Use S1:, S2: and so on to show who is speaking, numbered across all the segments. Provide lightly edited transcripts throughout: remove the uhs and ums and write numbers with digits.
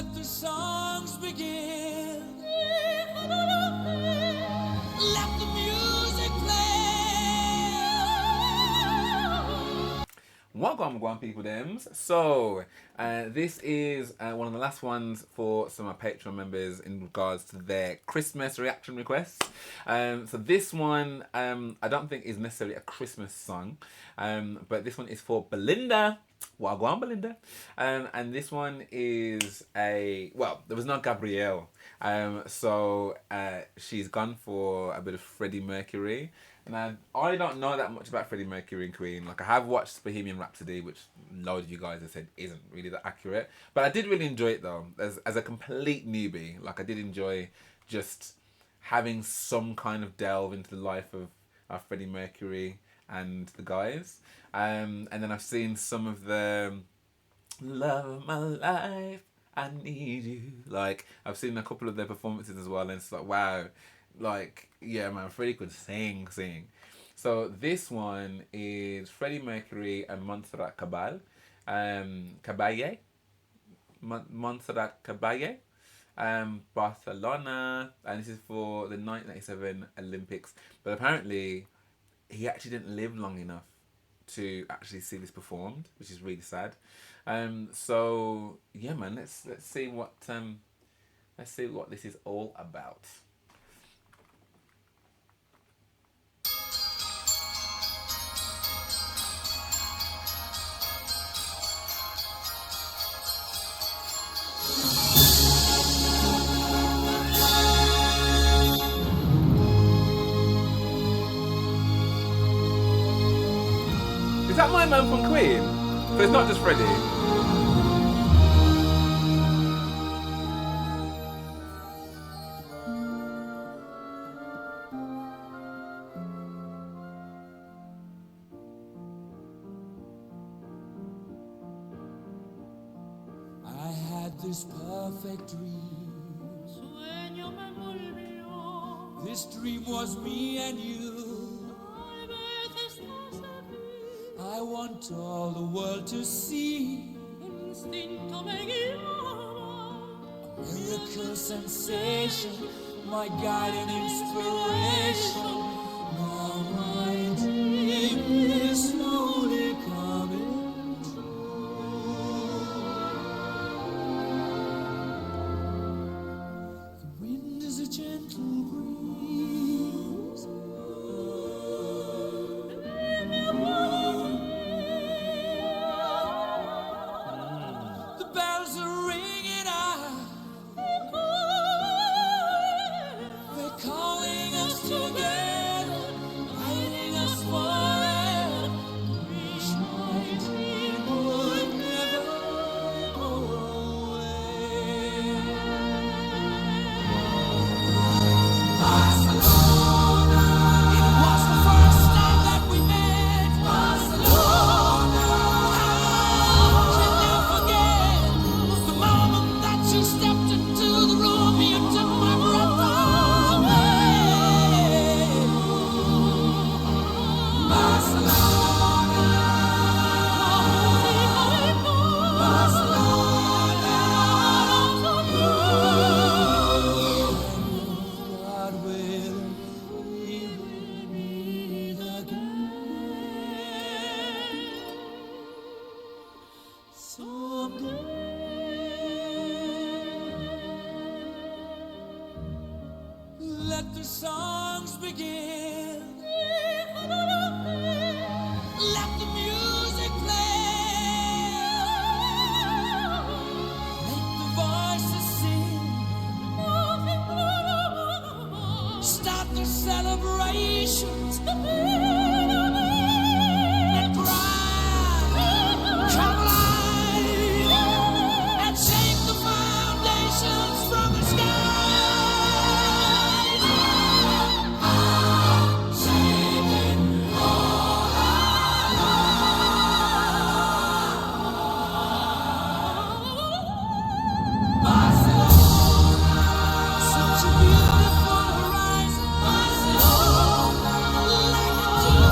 S1: Let the songs begin. Let the music play.
S2: Welcome, people thems. So, this is one of the last ones for some of my Patreon members in regards to their Christmas reaction requests. So this one, I don't think is necessarily a Christmas song, but this one is for Belinda. Wagwan Belinda. And this one is there was no Gabrielle. So she's gone for a bit of Freddie Mercury. Now, I don't know that much about Freddie Mercury and Queen. Like, I have watched Bohemian Rhapsody, which loads of you guys have said isn't really that accurate. But I did really enjoy it, though. As a complete newbie, like, I did enjoy just having some kind of delve into the life of Freddie Mercury and the guys. And then I've seen some of the Love of My Life, I Need You. Like, I've seen a couple of their performances as well, and it's like, wow. Like, yeah, man, Freddie could sing. So this one is Freddie Mercury and Montserrat Caballé. Montserrat Caballé. Barcelona. And this is for the 1997 Olympics. But apparently, he actually didn't live long enough to actually see this performed, which is really sad. So yeah, man, let's see what this is all about. Is that my man from Queen? So it's not just Freddie.
S1: I had this perfect dream. This dream was me and you. I want all the world to see a miracle sensation, my guide and inspiration. Now my dream is slowly coming true. The wind is a gentle breeze. Bells are ringing out. They're calling us together, guiding us forever. Wish my dream would never go away. Barcelona, it was the first time that we met. Barcelona, how can I forget the moment that you stepped into the room? You took my breath away. Barcelona, Barcelona, God will, we will meet again someday. Let the songs begin. Let the music play. Let the voices sing. Start the celebrations. And cry, come alive, and shake the foundations from the sky. Such a beautiful horizon, like a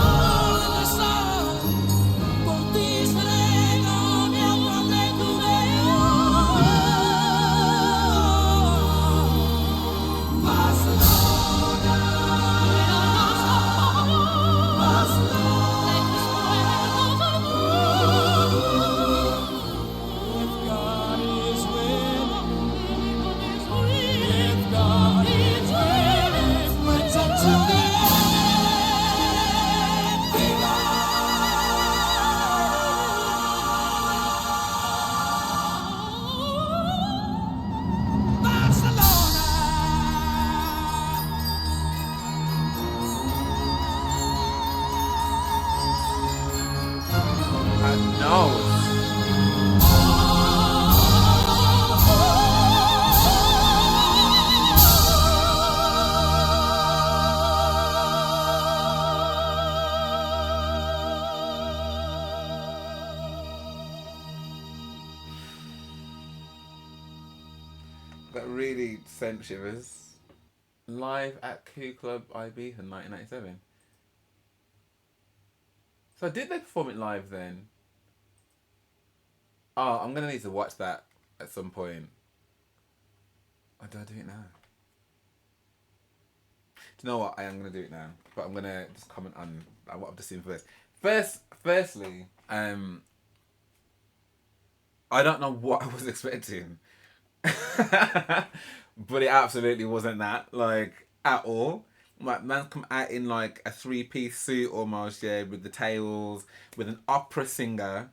S2: that really sent shivers. Live at Q Club IB in 1997. So did they perform it live then? Oh, I'm gonna need to watch that at some point. Or do I do it now? Do you know what? I am gonna do it now, but I'm gonna just comment on what I've just seen first. Firstly, I don't know what I was expecting, but it absolutely wasn't that, like, at all. Like, man come out in like a three-piece suit almost, yeah, with the tails, with an opera singer.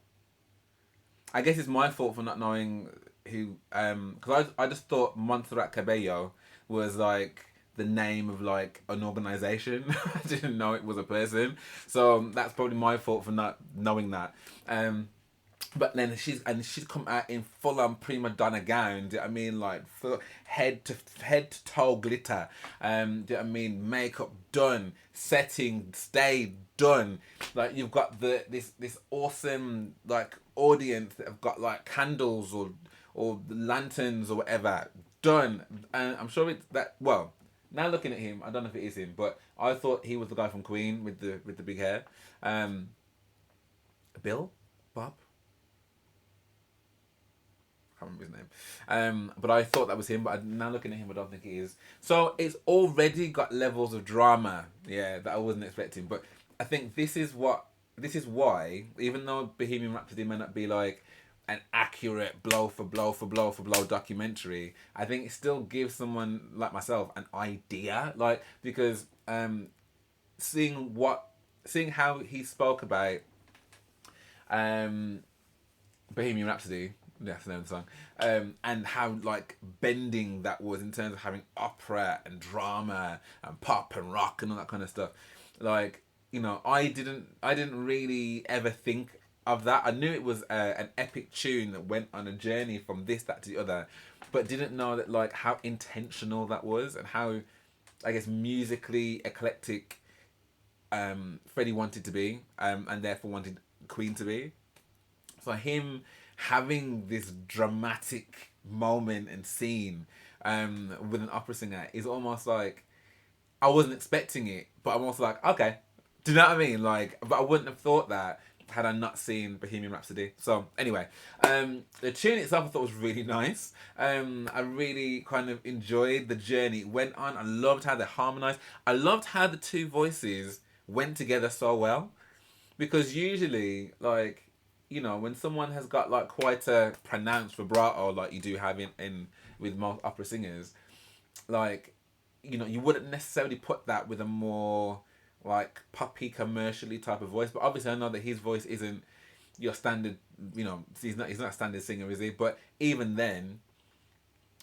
S2: I guess it's my fault for not knowing who, because I just thought Montserrat Cabello was like the name of like an organization. I didn't know it was a person, so that's probably my fault for not knowing that. But then she's come out in full on prima donna gown. Do you know what I mean? Like full head to toe glitter. Do you know what I mean? Makeup done, setting stayed done. Like you've got this awesome like audience that have got like candles or lanterns or whatever done. And I'm sure it's that. Well, now looking at him, I don't know if it is him, but I thought he was the guy from Queen with the big hair. Bill, Bob. Can't remember his name. But I thought that was him, but now looking at him, I don't think he is. So it's already got levels of drama, yeah, that I wasn't expecting. But I think this is why, even though Bohemian Rhapsody may not be like an accurate blow for blow for blow for blow documentary, I think it still gives someone like myself an idea, like because seeing how he spoke about Bohemian Rhapsody. Yeah, that's the name of the song. And how like bending that was in terms of having opera and drama and pop and rock and all that kind of stuff. Like, you know, I didn't really ever think of that. I knew it was an epic tune that went on a journey from this, that to the other, but didn't know that like how intentional that was and how, I guess, musically eclectic Freddie wanted to be, and therefore wanted Queen to be. So him having this dramatic moment and scene with an opera singer is almost like I wasn't expecting it, but I'm also like, okay, do you know what I mean? Like, but I wouldn't have thought that had I not seen Bohemian Rhapsody. So anyway, the tune itself I thought was really nice. I really kind of enjoyed the journey it went on. I loved how they harmonized. I loved how the two voices went together so well, because usually, like, you know, when someone has got like quite a pronounced vibrato, like you do have in with most opera singers, like, you know, you wouldn't necessarily put that with a more like poppy commercially type of voice. But obviously, I know that his voice isn't your standard. You know, he's not a standard singer, is he? But even then,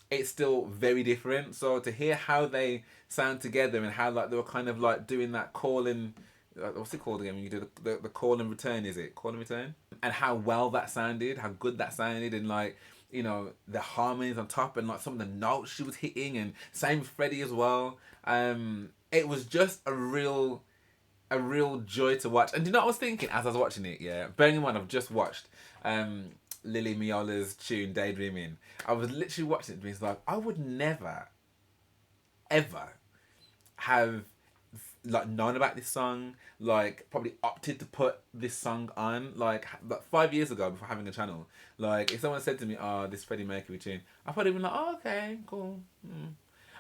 S2: it's still very different. So to hear how they sound together and how like they were kind of like doing that call and what's it called again when you do the call and return, is it call and return, and how well that sounded, how good that sounded, and like, you know, the harmonies on top and like some of the notes she was hitting, and same with Freddie as well. It was just a real joy to watch. And do you know what I was thinking as I was watching it? Yeah, bearing in mind I've just watched Lily Miola's tune Daydreaming. I was literally watching it being like, I would never ever have like known about this song, like probably opted to put this song on like 5 years ago before having a channel. Like if someone said to me, "Oh, this Freddie Mercury tune," I probably been like, "Oh, okay, cool."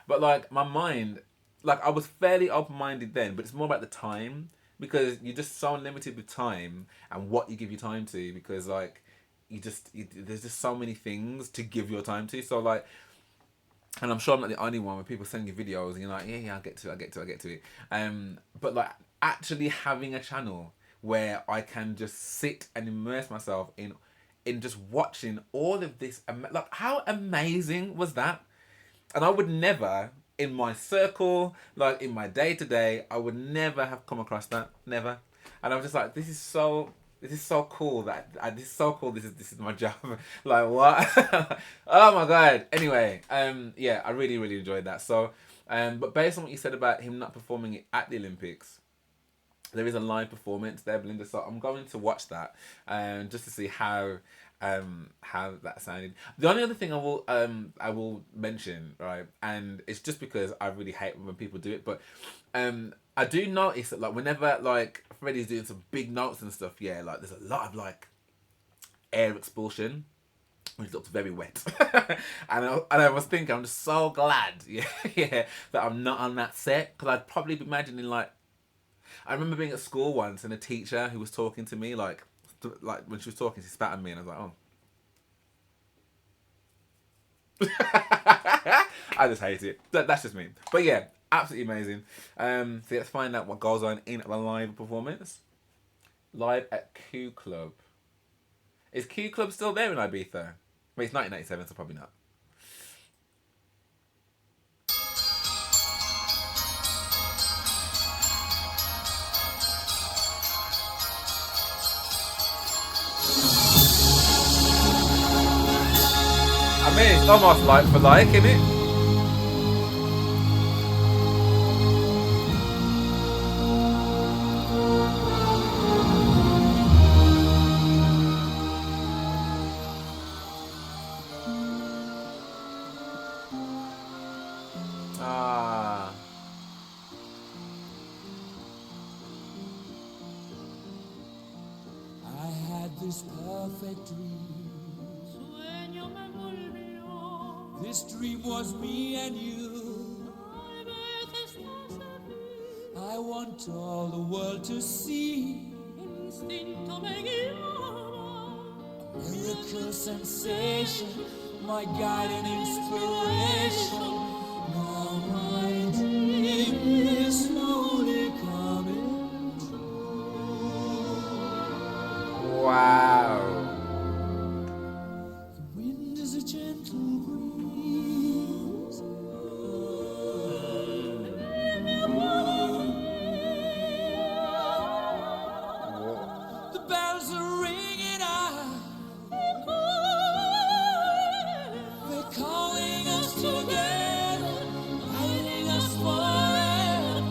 S2: But like my mind, like I was fairly open minded then, but it's more about the time, because you're just so limited with time and what you give your time to, because like there's just so many things to give your time to. So like, and I'm sure I'm not the only one where people send you videos and you're like, yeah, I'll get to it. But like actually having a channel where I can just sit and immerse myself in just watching all of this, like how amazing was that? And I would never, in my circle, like in my day to day, I would never have come across that, never. And I'm just like, this is so cool this is so cool. This is my job. Like what? Oh my god. Anyway, yeah, I really enjoyed that. So, but based on what you said about him not performing it at the Olympics, there is a live performance there, Belinda. So I'm going to watch that, just to see how how that sounded. The only other thing I will mention, right, and it's just because I really hate when people do it, but I do notice that like whenever like Freddie's doing some big notes and stuff, yeah, like there's a lot of like air expulsion, which looks very wet. and I was thinking, I'm just so glad, yeah, that I'm not on that set, because I'd probably be imagining like, I remember being at school once and a teacher who was talking to me like when she was talking, she spat at me and I was like, oh. I just hate it. That's just me. But yeah, absolutely amazing. So let's find out what goes on in the live performance. Live at Q Club. Is Q Club still there in Ibiza? I mean, it's 1997, so probably not. I mean, it's almost like for like, isn't it? Ah.
S1: I had this perfect dream. This dream was me and you. I want all the world to see a miracle sensation, my guide and inspiration. Now my dream is slowly coming true.
S2: Wow.
S1: The wind is a gentle breeze. The bells are ringing out. They're calling us together, guiding us forever.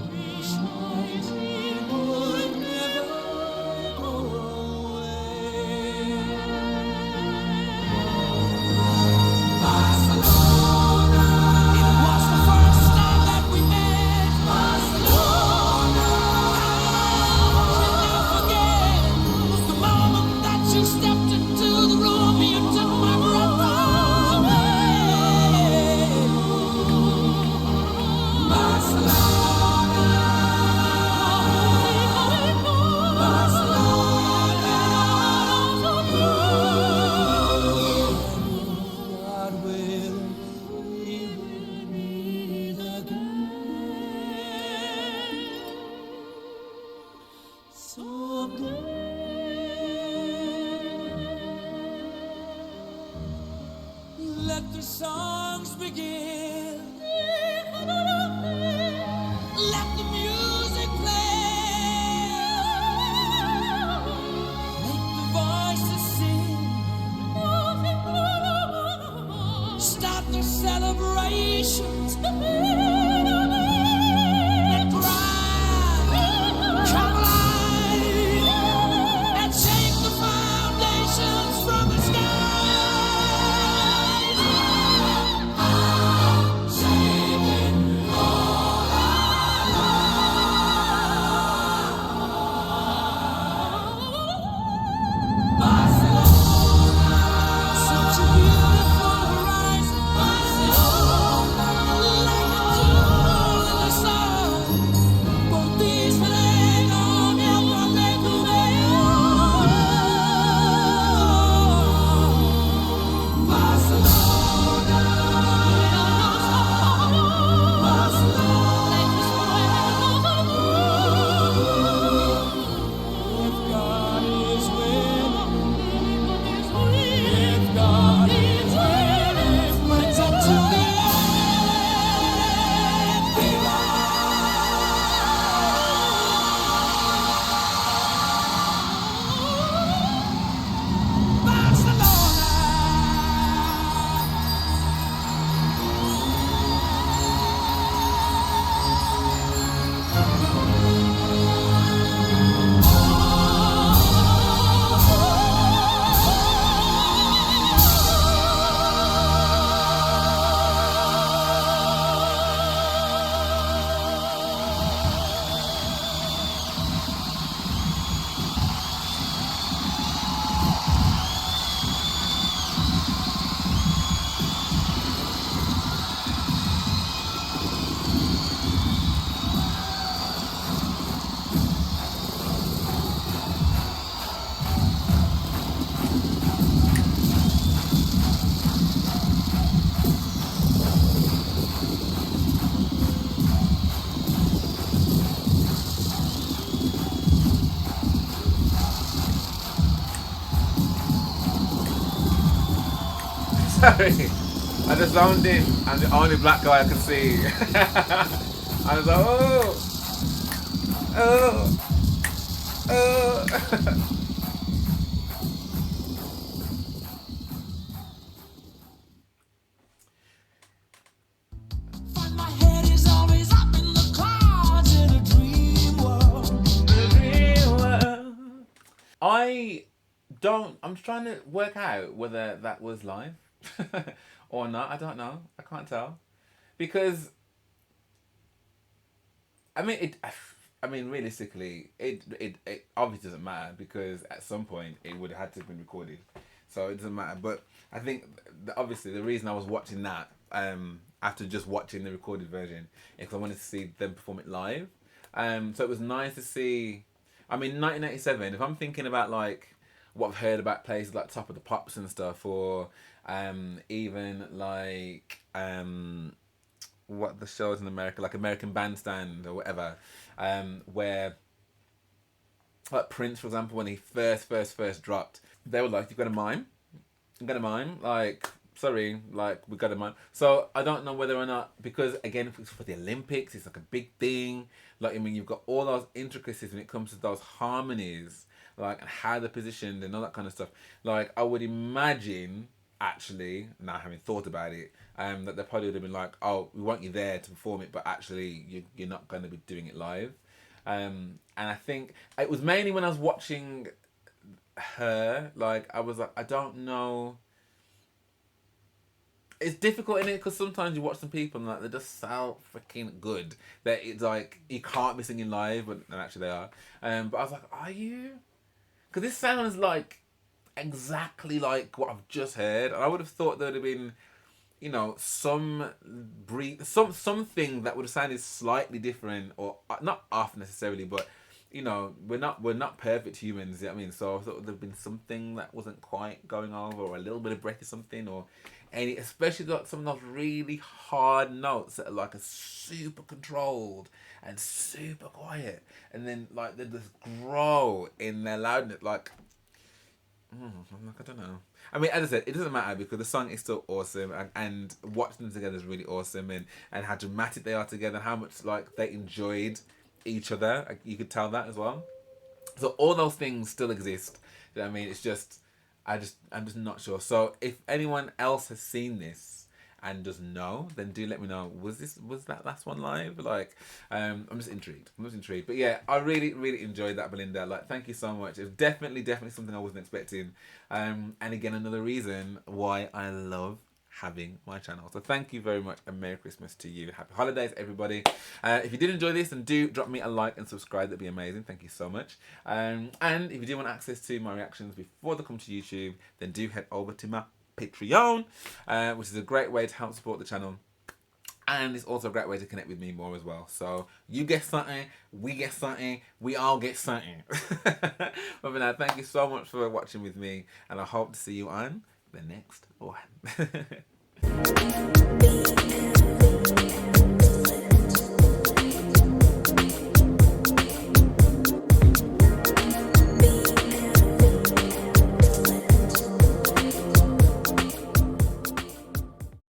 S1: Wish my dream would never go away. Barcelona, it was the first time that we met. Barcelona, I'll never forget the moment that you stepped into the room. You took my breath away. Barcelona, God will, we will meet again someday. Let the songs begin. Let the music play. Make the voices sing. Start the celebrations. Let pride come alive and shake the foundations from the skies. Shaking all our lives. Barcelona, such a beautiful horizon. Barcelona, like a
S2: Sorry. I just zoned in. I'm the only black guy I can see. I was like, oh, oh.
S1: Find my head is always up in the clouds in a dream world.
S2: I'm trying to work out whether that was live or not. I don't know. I can't tell. Because, I mean, realistically, it obviously doesn't matter because at some point it would have had to have been recorded. So it doesn't matter. But I think, obviously, the reason I was watching that after just watching the recorded version is because I wanted to see them perform it live. So it was nice to see. I mean, 1987. If I'm thinking about like what I've heard about places like Top of the Pops and stuff, or even like what the shows in America, like American Bandstand or whatever, where like Prince, for example, when he first dropped, they were like, "You've got a mime, you've got a mime," like. Sorry, like we got a mime. So I don't know whether or not, because again, if it's for the Olympics, it's like a big thing. Like, I mean, you've got all those intricacies when it comes to those harmonies, like, and how they're positioned and all that kind of stuff. Like, I would imagine, actually, now having thought about it, that they probably would have been like, "Oh, we want you there to perform it, but actually, you're not going to be doing it live." And I think it was mainly when I was watching her, like, I was like, I don't know. It's difficult in it because sometimes you watch some people and like they just sound freaking good. That it's like you can't be singing live, but no, actually they are. But I was like, are you? Because this sounds like exactly like what I've just heard. And I would have thought there would have been, you know, something that would have sounded slightly different, or not off necessarily, but you know, we're not perfect humans. You know what I mean? So I thought there'd been something that wasn't quite going over, or a little bit of breath or something, or any, especially like some of those really hard notes that are like a super controlled and super quiet, and then like they just grow in their loudness. Like, I don't know. I mean, as I said, it doesn't matter because the song is still awesome, and watching them together is really awesome, and how dramatic they are together, and how much like they enjoyed each other. Like, you could tell that as well. So all those things still exist. You know what I mean? It's just, I'm just not sure. So if anyone else has seen this and does know, then do let me know. Was that last one live? Like, I'm just intrigued. But yeah, I really enjoyed that, Belinda. Like, thank you so much. It was definitely something I wasn't expecting. And again, another reason why I love having my channel. So thank you very much, and Merry Christmas to you. Happy holidays, everybody. If you did enjoy this, then do drop me a like and subscribe. That'd be amazing. Thank you so much. And if you do want access to my reactions before they come to YouTube, then do head over to my Patreon, which is a great way to help support the channel. And it's also a great way to connect with me more as well. So you get something, we get something, we all get something. But for now, thank you so much for watching with me, and I hope to see you on the next one.